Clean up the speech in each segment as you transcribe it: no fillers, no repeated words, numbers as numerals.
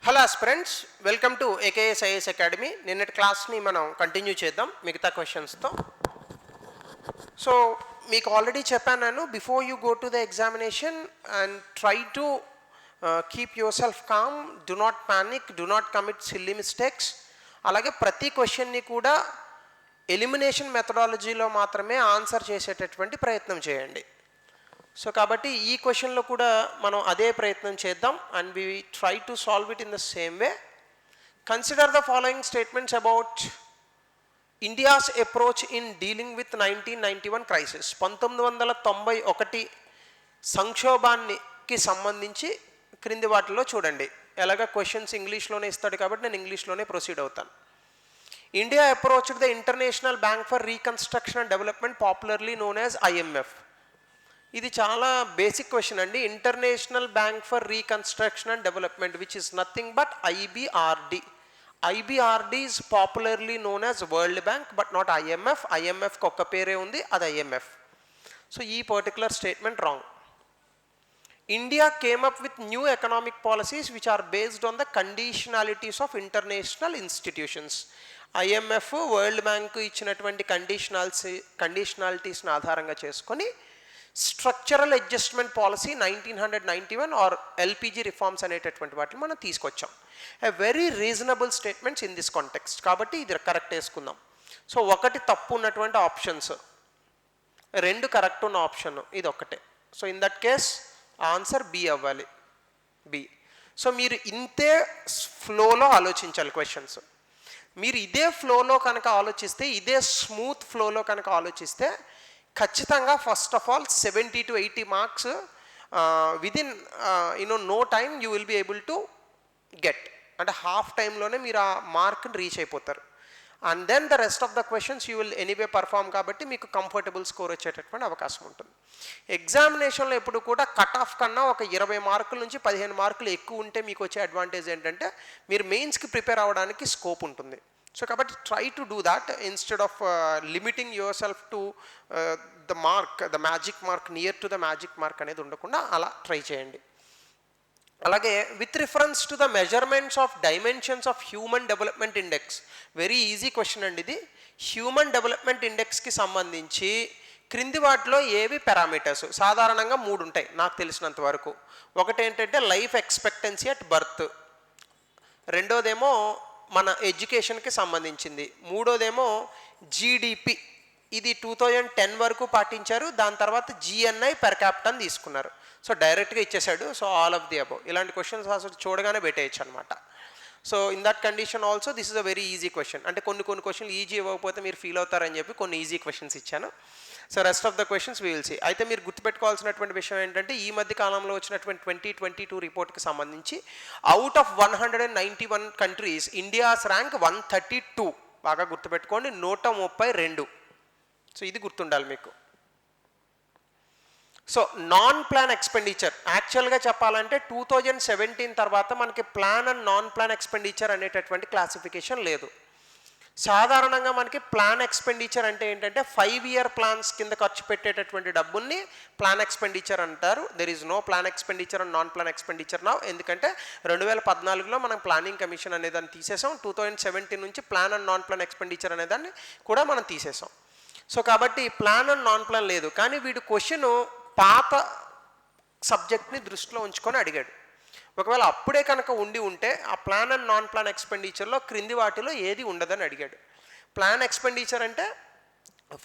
Hello aspirants, welcome to AKS IAS academy. నిన్నటి క్లాస్ని మనం continue చేద్దాం మిగతా క్వశ్చన్స్తో. సో మీకు ఆల్రెడీ చెప్పాను నేను, before you go to the examination and try to keep yourself calm, do not panic, do not commit silly mistakes. అలాగే ప్రతి క్వశ్చన్ని కూడా ఎలిమినేషన్ మెథడాలజీలో మాత్రమే ఆన్సర్ చేసేటటువంటి ప్రయత్నం చేయండి. సో కాబట్టి ఈ క్వశ్చన్లో కూడా మనం అదే ప్రయత్నం చేద్దాం and we try to solve it in the same way. Consider the following statements about India's approach in dealing with 1991 crisis. 1991 సంక్షోభానికి సంబంధించి క్రింది వాటిలో చూడండి. ఎలాగ క్వశ్చన్స్ ఇంగ్లీష్లోనే ఇస్తాడు కాబట్టి నేను ఇంగ్లీష్లోనే ప్రొసీడ్ అవుతాను. India approached the international bank for reconstruction and development, popularly known as IMF. ఇది చాలా బేసిక్ క్వశ్చన్ అండి. International bank for reconstruction and development which is nothing but IBRD. IBRD is popularly known as world bank but not IMF. ఐఎంఎఫ్కి ఒక్క పేరే ఉంది, అది IMF. So ఈ particular statement wrong. India came up with new economic policies which are based on the conditionalities of international institutions. IMF, world bank ఇచ్చినటువంటి కండిషనాలిటీస్ని ఆధారంగా చేసుకొని structural adjustment policy 1991 or LPG reforms అనేటటువంటి వాటిని మనం తీసుకొచ్చాం. A very reasonable statements in this context. కాబట్టి ఇది కరెక్ట్ వేసుకుందాం. సో ఒకటి తప్పు ఉన్నటువంటి ఆప్షన్స్, రెండు కరెక్ట్ ఉన్న ఆప్షన్ ఇది ఒకటే. So in that case answer B అవ్వాలి, బి. సో మీరు ఇంతే ఫ్లోలో ఆలోచించాలి క్వశ్చన్స్. మీరు ఇదే ఫ్లోలో కనుక ఆలోచిస్తే, ఇదే స్మూత్ ఫ్లోలో కనుక ఆలోచిస్తే ఖచ్చితంగా first of all 70 to 80 marks within no time you will be able to get. అంటే హాఫ్ టైంలోనే మీరు ఆ మార్క్ని రీచ్ అయిపోతారు. And then the rest of the questions you will anyway perform, కాబట్టి మీకు కంఫర్టబుల్ స్కోర్ వచ్చేటటువంటి అవకాశం ఉంటుంది. ఎగ్జామినేషన్లో ఎప్పుడు కూడా కట్ ఆఫ్ కన్నా ఒక 20 మార్కుల నుంచి 15 మార్కులు ఎక్కువ ఉంటే మీకు వచ్చే అడ్వాంటేజ్ ఏంటంటే మీరు మెయిన్స్కి ప్రిపేర్ అవ్వడానికి స్కోప్ ఉంటుంది. సో కాబట్టి try to do that instead of limiting your self to the mark, the magic mark, near to the magic mark అనేది ఉండకుండా అలా ట్రై చేయండి. అలాగే with reference to the measurements of dimensions of human development index, very easy question అండి ఇది. Human development ఇండెక్స్కి సంబంధించి క్రింది వాటిలో ఏవి పారామీటర్స్? సాధారణంగా 3 ఉంటాయి నాకు తెలిసినంత వరకు. ఒకటి ఏంటంటే లైఫ్ ఎక్స్పెక్టెన్సీ అట్ బర్త్, రెండోదేమో మన ఎడ్యుకేషన్కి సంబంధించింది, మూడోదేమో జీడిపి, ఇది 2010 వరకు పాటించారు. దాని తర్వాత జిఎన్ఐ పెర్ క్యాపిటల్ తీసుకున్నారు. సో డైరెక్ట్గా ఇచ్చేసాడు. So all of the above ఇలాంటి క్వశ్చన్స్ అసలు చూడగానే పెట్టేయచ్చు అనమాట. So in that condition also this is a very easy question. అంటే కొన్ని క్వశ్చన్లు ఈజీ ఇవ్వకపోతే మీరు ఫీల్ అవుతారని చెప్పి కొన్ని ఈజీ క్వశ్చన్స్ ఇచ్చాను. So rest of the questions we will see. అయితే మీరు గుర్తుపెట్టుకోవాల్సినటువంటి విషయం ఏంటంటే ఈ మధ్య కాలంలో వచ్చినటువంటి 2022 రిపోర్ట్కి సంబంధించి out of 191 countries India's rank 132. బాగా గుర్తుపెట్టుకోండి, 132. సో ఇది గుర్తుండాలి మీకు. సో నాన్ ప్లాన్ ఎక్స్పెండిచర్, యాక్చువల్గా చెప్పాలంటే 2017 తర్వాత మనకి plan and non plan expenditure అనేటటువంటి క్లాసిఫికేషన్ లేదు. సాధారణంగా మనకి ప్లాన్ ఎక్స్పెండిచర్ అంటే ఏంటంటే 5 year ప్లాన్స్ కింద ఖర్చు పెట్టేటటువంటి డబ్బుల్ని ప్లాన్ ఎక్స్పెండిచర్ అంటారు. There is no plan expenditure and non plan expenditure నా. ఎందుకంటే 2014లో మనం ప్లానింగ్ కమిషన్ అనేదాన్ని తీసేసాం. 2017 నుంచి plan and non plan expenditure అనేదాన్ని కూడా మనం తీసేసాం. సో కాబట్టి ప్లాన్ అండ్ నాన్ ప్లాన్ లేదు. కానీ వీడు క్వశ్చన్ పాత సబ్జెక్ట్ని దృష్టిలో ఉంచుకొని అడిగాడు. ఒకవేళ అప్పుడే కనుక ఉంటే ఆ ప్లాన్ అండ్ నాన్ ప్లాన్ ఎక్స్పెండిచర్లో క్రింది వాటిలో ఏది ఉండదని అడిగాడు. ప్లాన్ ఎక్స్పెండిచర్ అంటే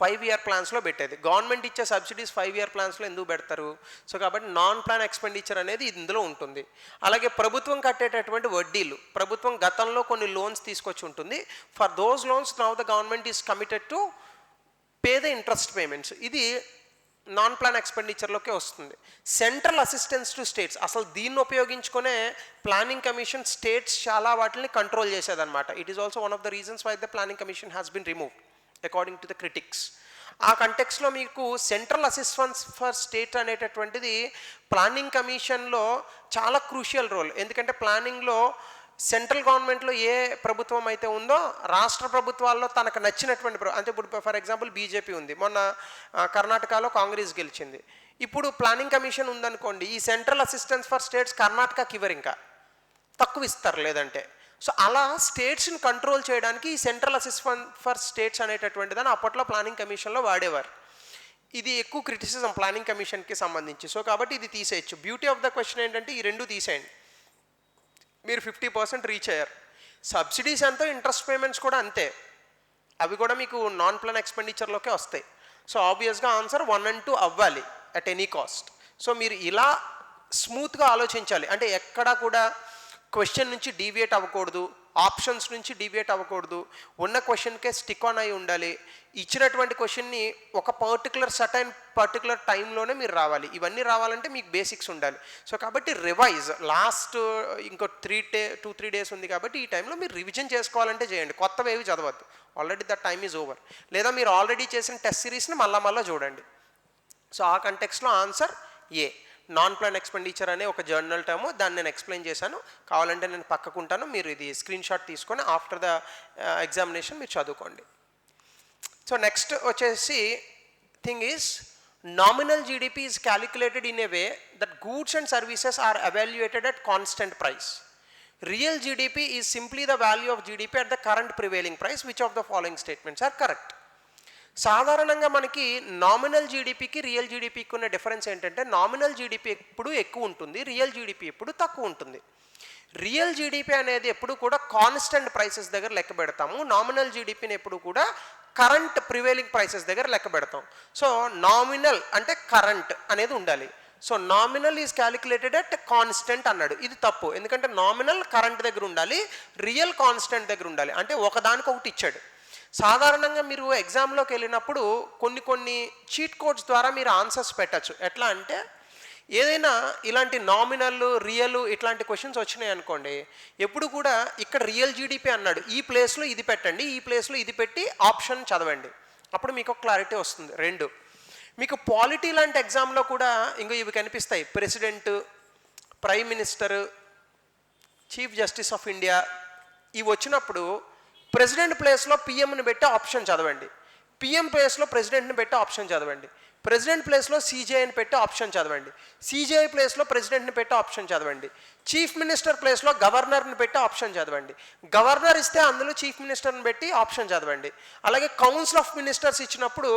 5 year ప్లాన్స్లో పెట్టేది. గవర్నమెంట్ ఇచ్చే సబ్సిడీస్ 5 year ప్లాన్స్లో ఎందుకు పెడతారు? సో కాబట్టి నాన్ ప్లాన్ ఎక్స్పెండిచర్ అనేది ఇందులో ఉంటుంది. అలాగే ప్రభుత్వం కట్టేటటువంటి వడ్డీలు, ప్రభుత్వం గతంలో కొన్ని లోన్స్ తీసుకొచ్చి ఉంటుంది. For those loans now the government is committed to pay the interest payments, ఇది నాన్ ప్లాన్ ఎక్స్పెండిచర్లోకే వస్తుంది. సెంట్రల్ అసిస్టెన్స్ టు స్టేట్స్, అసలు దీన్ని ఉపయోగించుకునే ప్లానింగ్ కమిషన్ స్టేట్స్ చాలా వాటిని కంట్రోల్ చేసేదన్నమాట. It is also one of the reasons why the planning commission has been removed according to the critics. ఆ కంటెక్స్లో మీకు సెంట్రల్ అసిస్టెన్స్ ఫర్ స్టేట్ అనేటటువంటిది ప్లానింగ్ కమిషన్లో చాలా క్రూషియల్ రోల్. ఎందుకంటే ప్లానింగ్లో సెంట్రల్ గవర్నమెంట్లో ఏ ప్రభుత్వం అయితే ఉందో రాష్ట్ర ప్రభుత్వాల్లో తనకు నచ్చినటువంటి అంటే ఇప్పుడు ఫర్ ఎగ్జాంపుల్ బీజేపీ ఉంది, మొన్న కర్ణాటకలో కాంగ్రెస్ గెలిచింది. ఇప్పుడు ప్లానింగ్ కమిషన్ ఉందనుకోండి, ఈ సెంట్రల్ అసిస్టెన్స్ ఫర్ స్టేట్స్ కర్ణాటకకి ఇవ్వరు. ఇంకా తక్కువ ఇస్తారు లేదంటే. సో అలా స్టేట్స్ని కంట్రోల్ చేయడానికి ఈ సెంట్రల్ అసిస్టెంట్ ఫర్ స్టేట్స్ అనేటటువంటిదని అప్పట్లో ప్లానింగ్ కమిషన్లో వాడేవారు. ఇది ఎక్కువ క్రిటిసిజం ప్లానింగ్ కమిషన్కి సంబంధించి. సో కాబట్టి ఇది తీసేయచ్చు. బ్యూటీ ఆఫ్ ద క్వశ్చన్ ఏంటంటే ఈ రెండు తీసేయండి, మీరు 50% రీచ్ అయ్యారు. సబ్సిడీస్ ఎంతో, ఇంట్రెస్ట్ పేమెంట్స్ కూడా అంతే, అవి కూడా మీకు నాన్ ప్లాన్ ఎక్స్పెండిచర్లోకే వస్తాయి. సో ఆబ్వియస్గా ఆన్సర్ 1 and 2 అవ్వాలి అట్ ఎనీ కాస్ట్. సో మీరు ఇలా స్మూత్గా ఆలోచించాలి, అంటే ఎక్కడా కూడా క్వశ్చన్ నుంచి డీవియేట్ అవ్వకూడదు, ఆప్షన్స్ నుంచి డీవియేట్ అవ్వకూడదు, ఉన్న క్వశ్చన్కే స్టిక్ ఆన్ అయి ఉండాలి. ఇచ్చినటువంటి క్వశ్చన్ని ఒక పర్టికులర్ టైంలోనే మీరు రావాలి. ఇవన్నీ రావాలంటే మీకు బేసిక్స్ ఉండాలి. సో కాబట్టి రివైజ్ లాస్ట్ ఇంకో 2-3 డేస్ ఉంది కాబట్టి ఈ టైంలో మీరు రివిజన్ చేసుకోవాలంటే చేయండి, కొత్తవి ఏవి చదవద్దు. Already the time is over. లేదా మీరు ఆల్రెడీ చేసిన టెస్ట్ సిరీస్ని మళ్ళా చూడండి. సో ఆ కంటెక్స్లో ఆన్సర్ ఏ. నాన్ ప్లాన్ ఎక్స్పెండిచర్ అనే ఒక జర్నల్ టర్మ్, దాన్ని నేను ఎక్స్ప్లెయిన్ చేశాను, కావాలంటే నేను పక్కకుంటాను, మీరు ఇది స్క్రీన్ షాట్ తీసుకొని ఆఫ్టర్ ద ఎగ్జామినేషన్ మీరు చదువుకోండి. సో నెక్స్ట్ వచ్చేసి thing is nominal GDP is calculated in a way that goods and services are evaluated at constant price. Real GDP is simply the value of GDP at the current prevailing price. Which of the following statements are correct? సాధారణంగా మనకి nominal జీడిపికి real జీడిపికి ఉన్న difference ఏంటంటే nominal GDP ఎప్పుడు ఎక్కువ ఉంటుంది, real GDP ఎప్పుడు తక్కువ ఉంటుంది. రియల్ జీడిపి అనేది ఎప్పుడు కూడా కాన్స్టెంట్ ప్రైసెస్ దగ్గర లెక్క పెడతాము, నామినల్ జీడిపిని ఎప్పుడు కూడా కరెంట్ ప్రివేలింగ్ ప్రైసెస్ దగ్గర లెక్క పెడతాం. సో నామినల్ అంటే కరెంట్ అనేది ఉండాలి. So nominal is calculated at constant అన్నాడు, ఇది తప్పు. ఎందుకంటే నామినల్ కరెంట్ దగ్గర ఉండాలి, రియల్ కాన్స్టెంట్ దగ్గర ఉండాలి. అంటే ఒకదానికి ఒకటి ఇచ్చాడు. సాధారణంగా మీరు ఎగ్జామ్లోకి వెళ్ళినప్పుడు కొన్ని చీట్ కోడ్స్ ద్వారా మీరు ఆన్సర్స్ పెట్టచ్చు. ఎట్లా అంటే ఏదైనా ఇలాంటి నామినల్ రియల్ ఇట్లాంటి క్వశ్చన్స్ వచ్చినాయి అనుకోండి, ఎప్పుడు కూడా ఇక్కడ రియల్ జీడిపి అన్నాడు, ఈ ప్లేస్లో ఇది పెట్టండి, ఈ ప్లేస్లో ఇది పెట్టి ఆప్షన్ చదవండి, అప్పుడు మీకు ఒక క్లారిటీ వస్తుంది. 2, మీకు పాలిటీ లాంటి ఎగ్జామ్లో కూడా ఇంకో ఇవి కనిపిస్తాయి, president, prime minister, chief justice of India. ఇవి వచ్చినప్పుడు ప్రెసిడెంట్ ప్లేస్లో పిఎంని పెట్టి ఆప్షన్ చదవండి, పిఎం ప్లేస్లో ప్రెసిడెంట్ని పెట్టి ఆప్షన్ చదవండి, ప్రెసిడెంట్ ప్లేస్లో సీజేఐని పెట్టి ఆప్షన్ చదవండి, సీజేఐ ప్లేస్లో ప్రెసిడెంట్ని పెట్టి ఆప్షన్ చదవండి, చీఫ్ మినిస్టర్ ప్లేస్లో గవర్నర్ని పెట్టి ఆప్షన్ చదవండి, గవర్నర్ ఇస్తే అందులో చీఫ్ మినిస్టర్ని పెట్టి ఆప్షన్ చదవండి, అలాగే కౌన్సిల్ ఆఫ్ మినిస్టర్స్ ఇచ్చినప్పుడు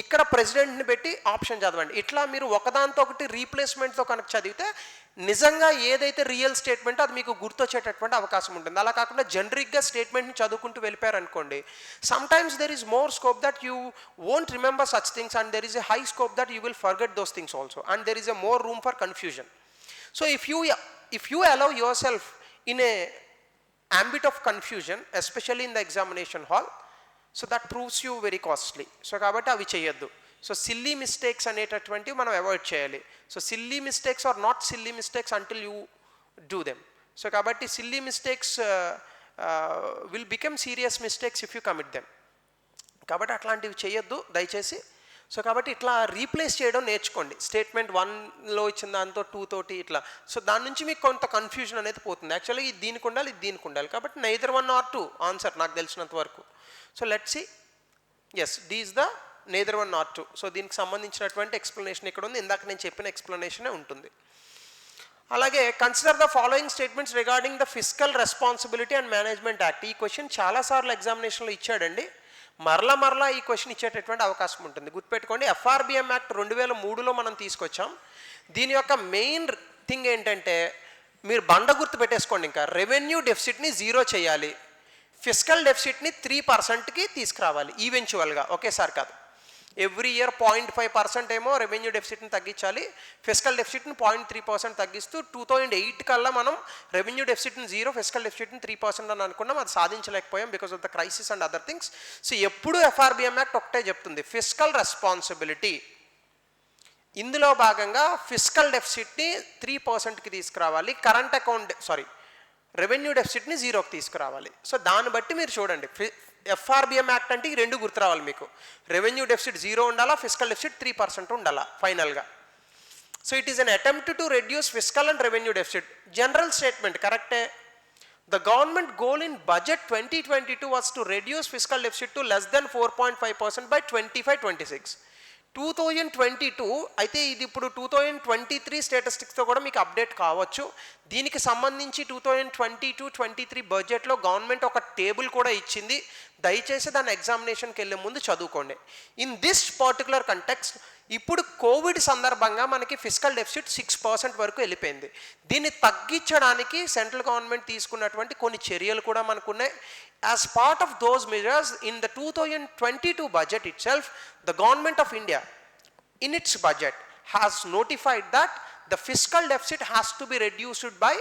ఇక్కడ ప్రెసిడెంట్ని పెట్టి ఆప్షన్ చదవండి. ఇట్లా మీరు ఒకదాంతో ఒకటి రీప్లేస్మెంట్తో కనుక చదివితే నిజంగా ఏదైతే రియల్ స్టేట్మెంట్ అది మీకు గుర్తొచ్చేటటువంటి అవకాశం ఉంటుంది. అలా కాకుండా జనరిక్గా స్టేట్మెంట్ని చదువుకుంటూ వెళ్ళిపోయారనుకోండి, sometimes there is more scope that you won't remember such things and there is a high scope that you will forget those things also and there is a more room for confusion. So if you allow yourself in a ambit of confusion, especially in the examination hall, so that proves you very costly. So kabatti avi cheyaddu. So silly mistakes అనేటటువంటివి మనం avoid చేయాలి. So silly mistakes are not silly mistakes until you do them. So కాబట్టి silly mistakes will become serious mistakes if you commit them. కాబట్టి అట్లాంటివి చేయొద్దు దయచేసి. So కాబట్టి ఇట్లా రీప్లేస్ చేయడం నేర్చుకోండి. స్టేట్మెంట్ 1లో ఇచ్చిన దాంతో 2 తోటి ఇట్లా. సో దాని నుంచి మీకు కొంత కన్ఫ్యూజన్ అనేది పోతుంది. యాక్చువల్లీ ఇది దీనికి ఉండాలి, ఇది దీనికి ఉండాలి. కాబట్టి నైదర్ 1 or 2 ఆన్సర్ నాకు తెలిసినంత వరకు. So let's see. Yes, D is the neither 1 nor 2. So దీనికి సంబంధించినటువంటి ఎక్స్ప్లెనేషన్ ఇక్కడ ఉంది, ఇందాక నేను చెప్పిన ఎక్స్ప్లెనేషనే ఉంటుంది. అలాగే consider the following statements regarding the fiscal responsibility and management act. ఈ క్వశ్చన్ చాలాసార్లు ఎగ్జామినేషన్లో ఇచ్చాడండి, మరలా ఈ క్వశ్చన్ ఇచ్చేటటువంటి అవకాశం ఉంటుంది. గుర్తుపెట్టుకోండి, FRBM యాక్ట్ 2003లో మనం తీసుకొచ్చాం. దీని యొక్క మెయిన్ థింగ్ ఏంటంటే మీరు బండ గుర్తు పెట్టేసుకోండి, ఇంకా రెవెన్యూ డెఫిసిట్ని 0 చేయాలి, ఫిస్కల్ డెఫిసిట్ని 3%కి తీసుకురావాలి ఈవెన్చువల్గా, ఒకేసారి కాదు. ఎవ్రీ ఇయర్ 0.5% ఏమో రెవెన్యూ డెఫిసిట్ని తగ్గించాలి, ఫిస్కల్ డెఫిసిట్ని 0.3% తగ్గిస్తూ 2008 కల్లా మనం రెవెన్యూ డెఫిసిట్ని 0, ఫిస్కల్ డెఫిసిట్ని 3% అని అనుకున్నాం. అది సాధించలేకపోయాం because of the crisis and other things. So ఎప్పుడు FRBM యాక్ట్ ఒకటే చెప్తుంది, ఫిస్కల్ రెస్పాన్సిబిలిటీ. ఇందులో భాగంగా ఫిస్కల్ డెఫిసిట్ని 3%కి తీసుకురావాలి, కరెంట్ అకౌంట్ రెవెన్యూ డెఫిసిట్ని 0కి తీసుకురావాలి. సో దాన్ని బట్టి మీరు చూడండి, FRBM యాక్ట్ అంటే ఈ 2 గుర్తు రావాలి మీకు. రెవెన్యూ డెఫిసిట్ 0 ఉండాలా, ఫిస్కల్ డెఫిసిట్ 3% ఉండాలా ఫైనల్గా. So it is an attempt to reduce fiscal and revenue deficit. General statement కరెక్టే. The government goal in budget 2022 was to reduce fiscal deficit to less than 4.5% by 25-26. 2022 అయితే ఇది ఇప్పుడు 2023 స్టేటస్టిక్స్తో కూడా మీకు update కావచ్చు. దీనికి సంబంధించి 2022-23 బడ్జెట్లో గవర్నమెంట్ ఒక టేబుల్ కూడా ఇచ్చింది. దయచేసి దాని ఎగ్జామినేషన్కి వెళ్ళే ముందు చదువుకోండి. ఇన్ దిస్ పర్టికులర్ కంటెక్స్ట్ ఇప్పుడు కోవిడ్ సందర్భంగా మనకి ఫిస్కల్ డెఫిసిట్ 6% వరకు వెళ్ళిపోయింది. దీన్ని తగ్గించడానికి సెంట్రల్ గవర్నమెంట్ తీసుకున్నటువంటి కొన్ని చర్యలు కూడా మనకున్నాయి. As part of those measures in the 2022 budget itself, the government of India in its budget has notified that the fiscal deficit has to be reduced by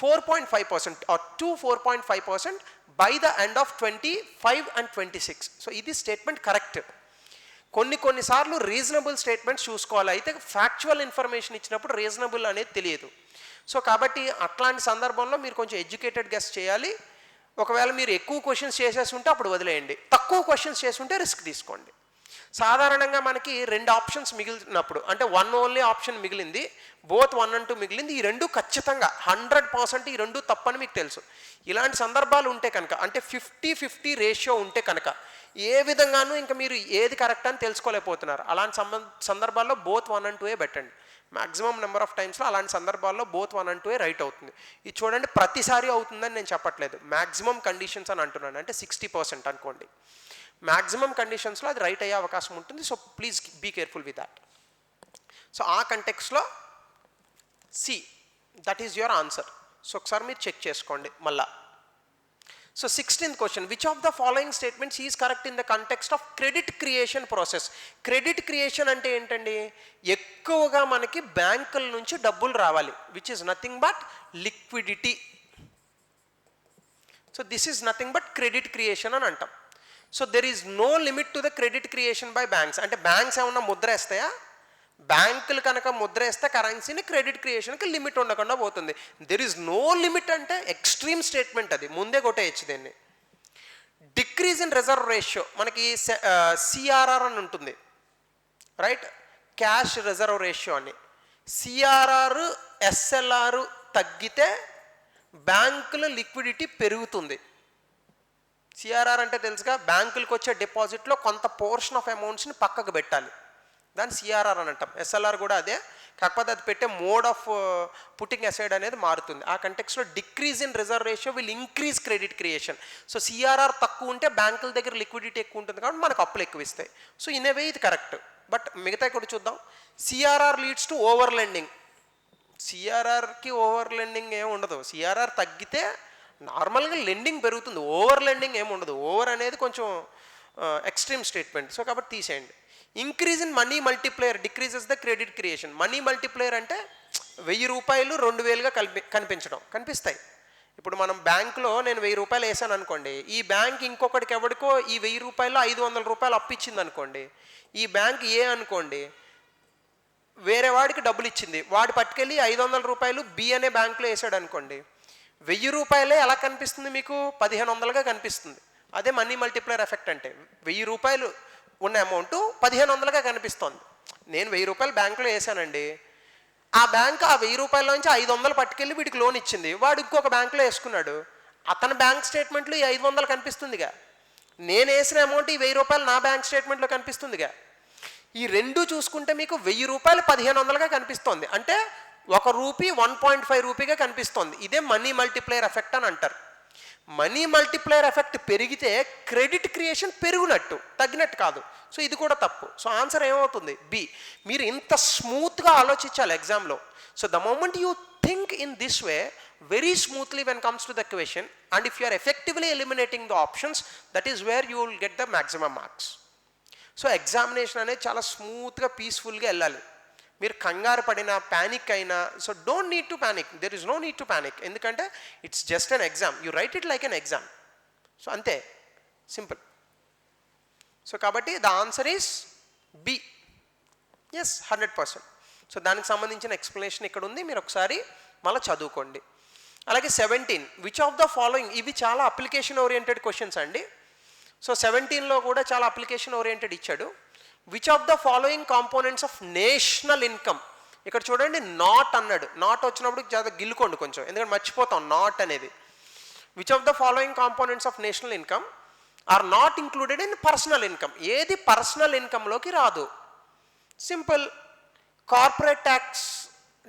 4.5% or to 4.5% by the end of 25 and 26. So ఇది statement correct. కొన్నిసార్లు reasonable statements చూసుకోవాలి. అయితే factual information ఇచ్చినప్పుడు reasonable అనేది తెలియదు. So కాబట్టి అట్లాంటి సందర్భంలో మీరు కొంచెం ఎడ్యుకేటెడ్ గెస్ చేయాలి. ఒకవేళ మీరు ఎక్కువ క్వశ్చన్స్ చేసేసి ఉంటే అప్పుడు వదిలేయండి. తక్కువ క్వశ్చన్స్ చేసుంటే రిస్క్ తీసుకోండి. సాధారణంగా మనకి 2 ఆప్షన్స్ మిగిలినప్పుడు, అంటే 1 ఓన్లీ ఆప్షన్ మిగిలింది, బోత్ 1 and 2 మిగిలింది, ఈ 2 ఖచ్చితంగా 100% ఈ 2 తప్పని మీకు తెలుసు. ఇలాంటి సందర్భాలు ఉంటే కనుక, అంటే 50-50 రేషియో ఉంటే కనుక ఏ విధంగానూ ఇంకా మీరు ఏది కరెక్ట్ అని తెలుసుకోలేకపోతున్నారు. అలాంటి సందర్భాల్లో బోత్ 1 and 2 పెట్టండి. మ్యాక్సిమం నెంబర్ ఆఫ్ టైమ్స్లో అలాంటి సందర్భాల్లో బోత్ 1 and 2 రైట్ అవుతుంది. ఇది చూడండి, ప్రతిసారి అవుతుందని నేను చెప్పట్లేదు, మ్యాక్సిమం కండిషన్స్ అని అంటున్నాను. అంటే 60% అనుకోండి, మ్యాక్సిమం కండిషన్స్లో అది రైట్ అయ్యే అవకాశం ఉంటుంది. So please be careful with that. So ఆ కంటెక్స్లో C, that is your answer. So ఒకసారి మీరు చెక్ చేసుకోండి మళ్ళా. So 16th question, which of the following statements is correct in the context of credit creation process? Credit creation అంటే ఏంటండి? ఎక్కువగా మనకి బ్యాంకుల నుంచి డబ్బులు రావాలి, which is nothing but liquidity. So this is nothing but credit creation అని అంటాం. So there is no limit to the credit creation by banks. అంటే బ్యాంక్స్ ఏమన్నా ముద్ర వేస్తాయా? బ్యాంకులు కనుక ముద్ర వేస్తే కరెన్సీని క్రెడిట్ క్రియేషన్కి లిమిట్ ఉండకుండా పోతుంది. దెర్ ఈజ్ నో లిమిట్ అంటే ఎక్స్ట్రీమ్ స్టేట్మెంట్, అది ముందే కొట్టేయచ్చు దీన్ని. డిక్రీజ్ ఇన్ రిజర్వ్ రేషియో, మనకి సిఆర్ఆర్ అని ఉంటుంది, రైట్? క్యాష్ రిజర్వ్ రేషియో అని. సిఆర్ఆర్ ఎస్ఎల్ఆర్ తగ్గితే బ్యాంకుల లిక్విడిటీ పెరుగుతుంది. సిఆర్ఆర్ అంటే తెలుసుగా, బ్యాంకులకు వచ్చే డిపాజిట్లో కొంత పోర్షన్ ఆఫ్ అమౌంట్స్ని పక్కకు పెట్టాలి, దాన్ని సిఆర్ఆర్ అని అంటాం. ఎస్ఎల్ఆర్ కూడా అదే, కాకపోతే అది పెట్టే మోడ్ ఆఫ్ పుట్టింగ్ అసైడ్ అనేది మారుతుంది. ఆ కంటెక్స్లో decrease in reserve ratio will increase credit creation. So CRR తక్కువ ఉంటే బ్యాంకుల దగ్గర లిక్విడిటీ ఎక్కువ ఉంటుంది కాబట్టి మనకు అప్పులు ఎక్కువ ఇస్తాయి. సో ఇన్ ఏ వే ఇది కరెక్ట్. బట్ మిగతా కూడా చూద్దాం. CRR leads to over lending. సిఆర్ఆర్కి ఓవర్ లెండింగ్ ఏమి ఉండదు. సిఆర్ఆర్ తగ్గితే నార్మల్గా లెండింగ్ పెరుగుతుంది, ఓవర్ లెండింగ్ ఏమి ఉండదు. ఓవర్ అనేది కొంచెం ఎక్స్ట్రీమ్ స్టేట్మెంట్, సో కాబట్టి తీసేయండి. Increase in money multiplayer decreases the credit creation. Money multiplayer అంటే 1000 రూపాయలు 2000గా కనిపిస్తాయి. ఇప్పుడు మనం బ్యాంకులో నేను 1000 రూపాయలు వేసాను అనుకోండి, ఈ బ్యాంక్ ఇంకొకటికి ఎవరికో ఈ 1000 రూపాయలు 500 రూపాయలు అప్పిచ్చింది అనుకోండి, ఈ బ్యాంక్ ఏ అనుకోండి వేరే వాడికి డబ్బులు ఇచ్చింది, వాడు పట్టుకెళ్ళి 500 రూపాయలు బి అనే బ్యాంకులో వేసాడు అనుకోండి, 1000 రూపాయలే ఎలా కనిపిస్తుంది మీకు? 1500గా కనిపిస్తుంది. అదే మనీ మల్టిప్లేయర్ ఎఫెక్ట్ అంటే. 1000 రూపాయలు ఉన్న అమౌంట్ 1500గా కనిపిస్తోంది. నేను 1000 రూపాయలు బ్యాంకులో వేసానండి, ఆ బ్యాంక్ ఆ 1000 రూపాయల నుంచి 500 పట్టుకెళ్ళి వీడికి లోన్ ఇచ్చింది, వాడు ఇంకొక బ్యాంకులో వేసుకున్నాడు, అతని బ్యాంక్ స్టేట్మెంట్లో ఈ 500 కనిపిస్తుందిగా. నేను వేసిన అమౌంట్ ఈ 1000 రూపాయలు నా బ్యాంక్ స్టేట్మెంట్లో కనిపిస్తుందిగా. ఈ రెండు చూసుకుంటే మీకు 1000 రూపాయలు 1500గా కనిపిస్తోంది, అంటే 1 రూపీ 1.5 రూపీగా కనిపిస్తోంది. ఇదే మనీ మల్టిప్లేయర్ ఎఫెక్ట్ అని అంటారు. మనీ మల్టిప్లేయర్ ఎఫెక్ట్ పెరిగితే క్రెడిట్ క్రియేషన్ పెరుగునట్టు, తగ్గినట్టు కాదు. సో ఇది కూడా తప్పు. సో ఆన్సర్ ఏమవుతుంది? బి. మీరు ఇంత స్మూత్గా ఆలోచించాలి ఎగ్జామ్లో. So the moment you think in this way very smoothly when comes to the question, and if you are effectively eliminating the options, that is where you will get the maximum marks. So examination అనేది చాలా స్మూత్గా పీస్ఫుల్గా వెళ్ళాలి. మీరు కంగారు పడినా panic అయినా, so don't need to panic, there is no need to panic. ఎందుకంటే it's just an exam, you write it like an exam. So అంతే, సింపుల్. సో కాబట్టి the answer is B. Yes, 100%. సో దానికి సంబంధించిన ఎక్స్ప్లెనేషన్ ఇక్కడ ఉంది, మీరు ఒకసారి మళ్ళీ చదువుకోండి. అలాగే 17, విచ్ ఆఫ్ ద ఫాలోయింగ్, ఇవి చాలా అప్లికేషన్ ఓరియంటెడ్ క్వశ్చన్స్ అండి. సో 17లో కూడా చాలా అప్లికేషన్ ఓరియంటెడ్ ఇచ్చాడు. Which of the following components of national income, ఇక్కడ చూడండి నాట్ అన్నాడు. నాట్ వచ్చినప్పుడు చాలా గిల్లుకోండి కొంచెం, ఎందుకంటే మర్చిపోతాం నాట్ అనేది. Which of the following components of national income or not included in personal income. ఏది పర్సనల్ ఇన్కమ్లోకి రాదు? సింపుల్. కార్పొరేట్ ట్యాక్స్,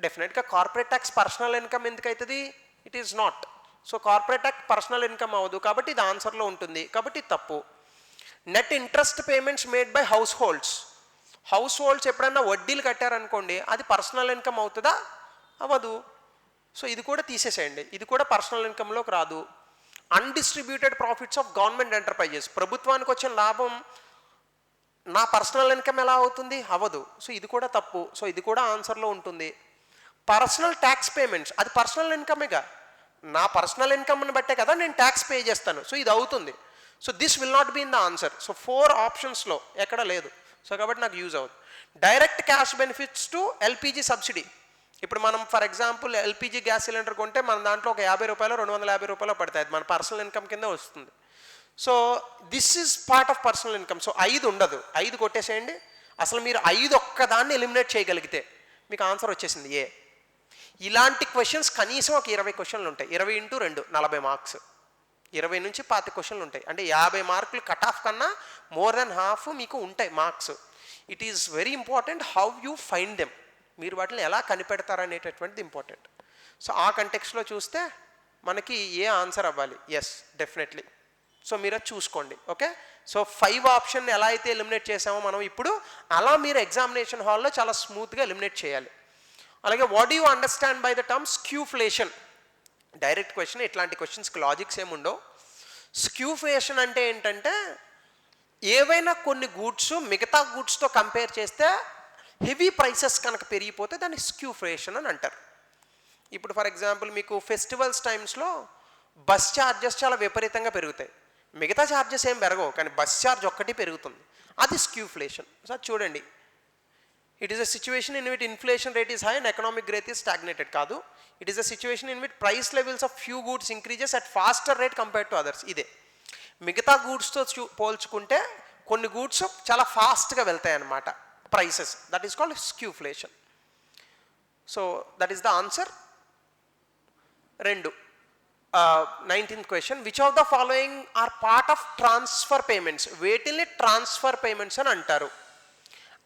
డెఫినెట్గా కార్పొరేట్ ట్యాక్స్ పర్సనల్ ఇన్కమ్ ఎందుకు అవుతుంది? It is not. So corporate tax personal income అవ్వదు కాబట్టి ఇది ఆన్సర్లో ఉంటుంది, కాబట్టి తప్పు. Net interest payments made by house holds ఎప్పుడన్నా వడ్డీలు కట్టారనుకోండి, అది పర్సనల్ ఇన్కమ్ అవుతుందా? అవ్వదు. సో ఇది కూడా తీసేసేయండి, ఇది కూడా పర్సనల్ ఇన్కమ్లోకి రాదు. Undistributed profits of government enterprises, ప్రభుత్వానికి వచ్చిన లాభం నా పర్సనల్ ఇన్కమ్ ఎలా అవుతుంది? అవ్వదు. సో ఇది కూడా తప్పు. సో ఇది కూడా ఆన్సర్లో ఉంటుంది. పర్సనల్ ట్యాక్స్ పేమెంట్స్, అది పర్సనల్ ఇన్కమేగా, నా పర్సనల్ ఇన్కమ్ని బట్టే కదా నేను ట్యాక్స్ పే చేస్తాను. సో ఇది అవుతుంది. So this will not be in the answer. So 4 ఆప్షన్స్లో ఎక్కడ లేదు. సో కాబట్టి నాకు యూజ్ అవుతుంది. Direct cash benefits to LPG subsidy. ఇప్పుడు మనం for example LPG gas cylinder కొంటే మన దాంట్లో ఒక 50 రూపాయలు 250 రూపాయలు పడతాయి, మన పర్సనల్ ఇన్కమ్ కింద వస్తుంది. So this is part of personal income. So 5 ఉండదు, 5 కొట్టేసేయండి. అసలు మీరు 5 ఒక్కదాన్ని ఎలిమినేట్ చేయగలిగితే మీకు ఆన్సర్ వచ్చేసింది ఏ. ఇలాంటి క్వశ్చన్స్ కనీసం ఒక 20 క్వశ్చన్లు ఉంటాయి. 20 × 2 40 మార్క్స్, 20 నుంచి 25 క్వశ్చన్లు ఉంటాయి. అంటే 50 మార్కులు కట్ ఆఫ్ కన్నా మోర్ దెన్ హాఫ్ మీకు ఉంటాయి marks. It is very important how you find them, మీరు వాటిని ఎలా కనిపెడతారనేటటువంటిది ఇంపార్టెంట్. సో ఆ కంటెక్స్లో చూస్తే మనకి ఏ ఆన్సర్ అవ్వాలి? Yes, definitely. సో మీరు అది చూసుకోండి. ఓకే. సో 5 ఆప్షన్ ఎలా అయితే ఎలిమినేట్ చేసామో మనం ఇప్పుడు, అలా మీరు ఎగ్జామినేషన్ హాల్లో చాలా స్మూత్గా ఎలిమినేట్ చేయాలి. అలాగే what do you understand by the term skewflation? Direct question, ఇట్లాంటి క్వశ్చన్స్కి లాజిక్స్ ఏముండవు. స్క్యూఫ్లేషన్ అంటే ఏంటంటే, ఏవైనా కొన్ని గూడ్స్ మిగతా గూడ్స్తో కంపేర్ చేస్తే హెవీ ప్రైసెస్ కనుక పెరిగిపోతే దాన్ని స్క్యూఫ్లేషన్ అని అంటారు. ఇప్పుడు ఫర్ ఎగ్జాంపుల్ మీకు ఫెస్టివల్స్ టైమ్స్లో బస్ ఛార్జెస్ చాలా విపరీతంగా పెరుగుతాయి, మిగతా ఛార్జెస్ ఏం పెరగవు, కానీ బస్ ఛార్జ్ ఒక్కటి పెరుగుతుంది, అది స్క్యూఫ్లేషన్. సార్ చూడండి, it is a situation in which inflation rate is high and economic growth is stagnated. కాదు, it is a situation in which price levels of few goods increases at faster rate compared to others. ఇదే మిగతా గూడ్స్తో పోల్చుకుంటే కొన్ని goods చాలా ఫాస్ట్గా వెళ్తాయి అన్నమాట prices. That is called skewflation. So that is the answer. 2 19th question, which of the following are part of transfer payments? వేటిల్ని transfer payments అని అంటారు?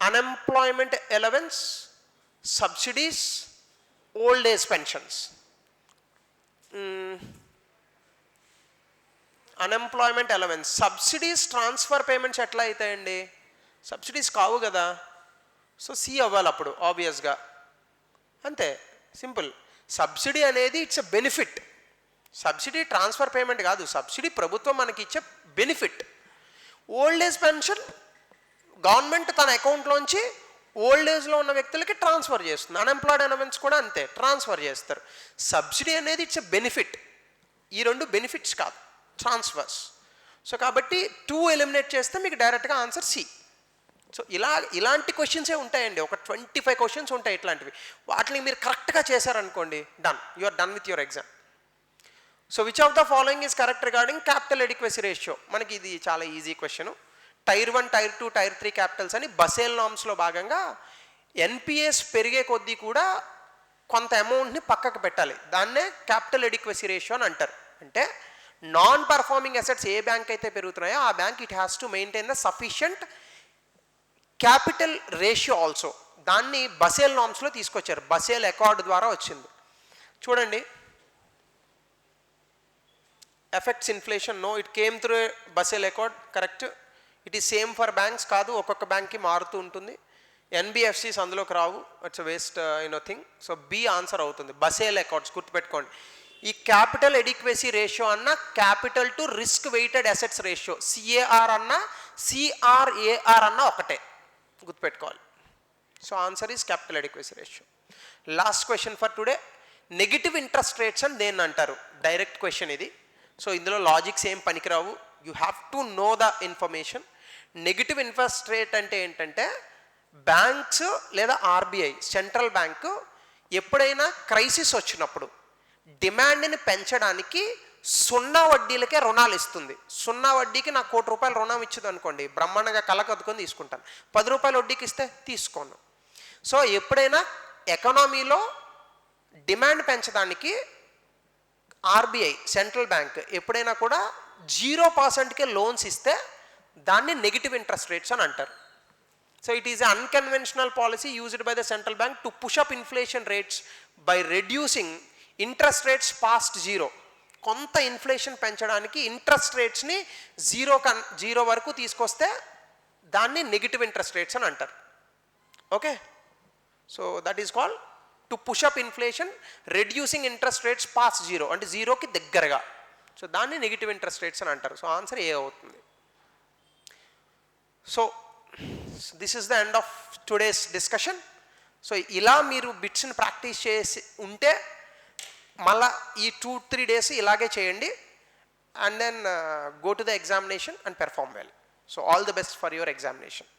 Unemployment allowance, subsidies, old age pensions. Unemployment allowance, subsidies transfer payments ఎట్లా అవుతాయండి? Subsidies కావు కదా. So C అవ్వాలి అప్పుడు ఆబ్వియస్గా, అంతే, సింపుల్. సబ్సిడీ అనేది it's a benefit, subsidy transfer payment కాదు, సబ్సిడీ ప్రభుత్వం మనకి ఇచ్చే benefit. Old age pension government తన అకౌంట్లోంచి ఓల్డ్ ఏజ్లో ఉన్న వ్యక్తులకి ట్రాన్స్ఫర్ చేస్తుంది. అన్ఎంప్లాయిడ్ అలవెన్స్ కూడా అంతే, ట్రాన్స్ఫర్ చేస్తారు. సబ్సిడీ అనేది ఇట్స్ ఎ బెనిఫిట్, ఈ 2 బెనిఫిట్స్ కాదు, ట్రాన్స్ఫర్స్. సో కాబట్టి 2 ఎలిమినేట్ చేస్తే మీకు డైరెక్ట్గా ఆన్సర్ సి. సో ఇలాంటి క్వశ్చన్సే ఉంటాయండి, ఒక 25 క్వశ్చన్స్ ఉంటాయి ఇట్లాంటివి. వాటిని మీరు కరెక్ట్గా చేశారనుకోండి, done, you are done with your exam. So which of the following is correct regarding capital adequacy ratio? మనకి ఇది చాలా easy question. Tier 1, tier 2, tier 3 capitals అని బసేల్ నామ్స్లో భాగంగా ఎన్పిఎస్ పెరిగే కొద్దీ కూడా కొంత అమౌంట్ని పక్కకు పెట్టాలి, దాన్నే క్యాపిటల్ ఎడిక్వసీ రేషియో అని అంటారు. అంటే నాన్ పర్ఫార్మింగ్ అసెట్స్ ఏ బ్యాంక్ అయితే పెరుగుతున్నాయో ఆ bank it has to maintain the sufficient capital ratio also. దాన్ని బసేల్ నామ్స్లో తీసుకొచ్చారు, బసేల్ అకార్డ్ ద్వారా వచ్చింది. చూడండి, effects inflation, no, it came through Basel accord, correct. It is same for banks, కాదు, ఒక్కొక్క బ్యాంక్కి మారుతూ ఉంటుంది. ఎన్బిఎఫ్సిస్ అందులోకి రావు, it's waste thing. So B answer అవుతుంది, బసేల్ అకార్డ్స్. గుర్తుపెట్టుకోండి, ఈ క్యాపిటల్ ఎడిక్వసీ రేషియో అన్న capital to risk weighted assets ratio, CAR అన్న సిఆర్ఏఆర్ అన్న ఒకటే, గుర్తుపెట్టుకోవాలి. So answer is capital adequacy ratio. Last question for today, negative interest rates అని దేన్ని అంటారు? డైరెక్ట్ క్వశ్చన్ ఇది. సో ఇందులో లాజిక్స్ ఏం పనికిరావు, you have to know the information. Negative interest rate అంటే ఏంటంటే, బ్యాంక్స్ లేదా ఆర్బీఐ సెంట్రల్ బ్యాంకు ఎప్పుడైనా క్రైసిస్ వచ్చినప్పుడు డిమాండ్ని పెంచడానికి 0 వడ్డీలకే రుణాలు ఇస్తుంది. 0 వడ్డీకి నాకు 1 కోటి రూపాయలు రుణం ఇచ్చింది అనుకోండి, బ్రహ్మాండంగా కళ్ళకద్దుకొని తీసుకుంటాను. 10 రూపాయలు వడ్డీకి ఇస్తే తీసుకోను. సో ఎప్పుడైనా ఎకానమీలో డిమాండ్ పెంచడానికి ఆర్బీఐ సెంట్రల్ బ్యాంక్ ఎప్పుడైనా కూడా 0%కే లోన్స్ ఇస్తే దాన్ని నెగిటివ్ ఇంట్రెస్ట్ రేట్స్ అని అంటారు. So it is an unconventional policy used by the central bank to push up inflation rates by reducing interest rates past zero. కొంత ఇన్ఫ్లేషన్ పెంచడానికి interest రేట్స్ని zero వరకు తీసుకొస్తే దాన్ని నెగిటివ్ ఇంట్రెస్ట్ రేట్స్ అని అంటారు. Okay, so that is called to push up inflation reducing interest rates pass zero, అంటే జీరోకి దగ్గరగా. సో దాన్ని నెగిటివ్ ఇంట్రెస్ట్ రేట్స్ అని అంటారు. సో ఆన్సర్ ఏ అవుతుంది. So this is the end of today's discussion. So ఇలా మీరు బిట్స్ని ప్రాక్టీస్ చేసి ఉంటే మళ్ళా ఈ 2-3 డేస్ ఇలాగే చేయండి, and then go to the examination and perform well. So all the best for your examination.